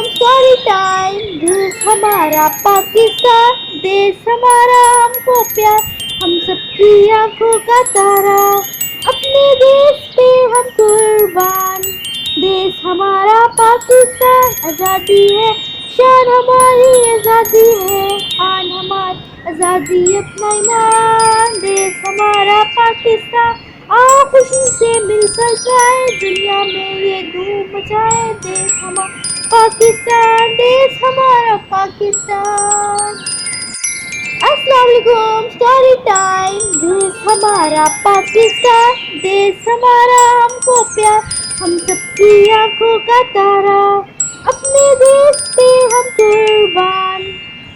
Story time. देश हमारा पाकिस्तान, देश हमारा हमको प्यार, हम सबकी आंखों का तारा, अपने देश पे हम कुर्बान। देश हमारा पाकिस्तान, आज़ादी है शान हमारी, आज़ादी है आन हमारी, आज़ादी अपना ईमान। देश हमारा पाकिस्तान, आओ खुशी से मिलकर जाए, दुनिया में ये धूम मचाए। देश हमारा पाकिस्तान, देश हमारा पाकिस्तान। अस्सलाम वालेकुम, स्टोरी टाइम। देश हमारा पाकिस्तान, देश हमारा हमको प्यार, हम सबकी आंखों का तारा, अपने देश पे हम कुर्बान।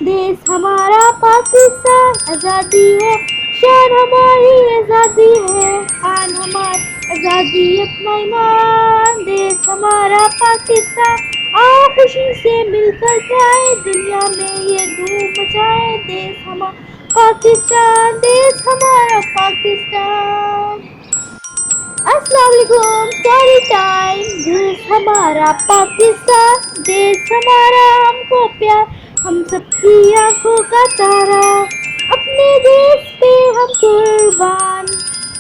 देश हमारा पाकिस्तान, आज़ादी है शान हमारी, आज़ादी है आन हमारी, आज़ादी अपना ईमान। देश हमारा पाकिस्तान, आओ खुशी से मिलकर जाए, दुनिया में ये धूम मचाए। देश हमारा पाकिस्तान, देश हमारा पाकिस्तान। अस्सलाम वालेकुम, स्टोरी टाइम। देश हमारा पाकिस्तान, देश हमारा हमको प्यार, हम सबकी आंखों का तारा, अपने देश पे हम कुर्बान।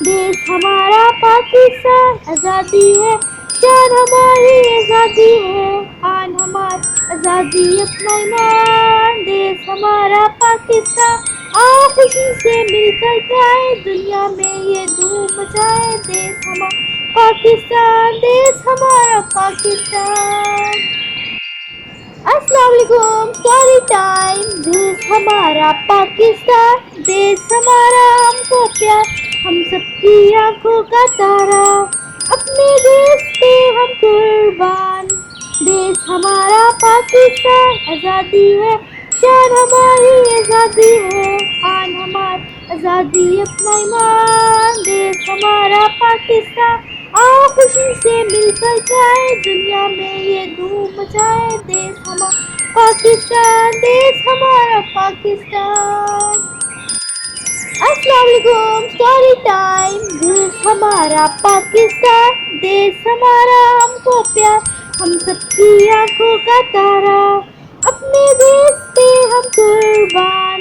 देश हमारा पाकिस्तान, आज़ादी है शान हमारी, आज़ादी है आन हमारी, आज़ादी अपना ईमान। देश हमारा पाकिस्तान, आओ खुशी से मिलकर जाए, दुनिया में ये धूम मचाए। देश हमारा पाकिस्तान, देश हमारा पाकिस्तान। अस्सलाम वालेकुम, स्टोरी टाइम। देश हमारा पाकिस्तान, देश हमारा हमको प्यार, हम सबकी आंखों का तारा, अपने देश पे हम कुर्बान। देश हमारा पाकिस्तान, आज़ादी है शान हमारी, आज़ादी है आन हमारी, आज़ादी अपना ईमान। देश हमारा पाकिस्तान, आओ खुशी से मिलकर जाए, दुनिया में ये धूम मचाए। देश हमारा पाकिस्तान, देश हमारा पाकिस्तान। अस्सलाम वालेकुम, स्टोरी टाइम। देश हमारा पाकिस्तान, देश हमारा हमको प्यार, हम सबकी आंखों का तारा, अपने देश पे हम कुर्बान।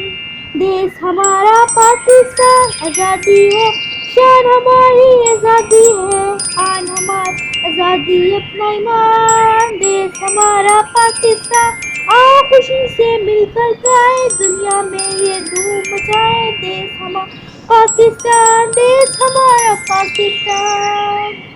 देश हमारा पाकिस्तान, आज़ादी है शान हमारी, आज़ादी है आन हमारी, आज़ादी अपना ईमान। देश हमारा पाकिस्तान, आओ खुशी से मिलकर जाए, दुनिया में ये धूम मचाए। देश हमारा पाकिस्तान, देश हमारा पाकिस्तान।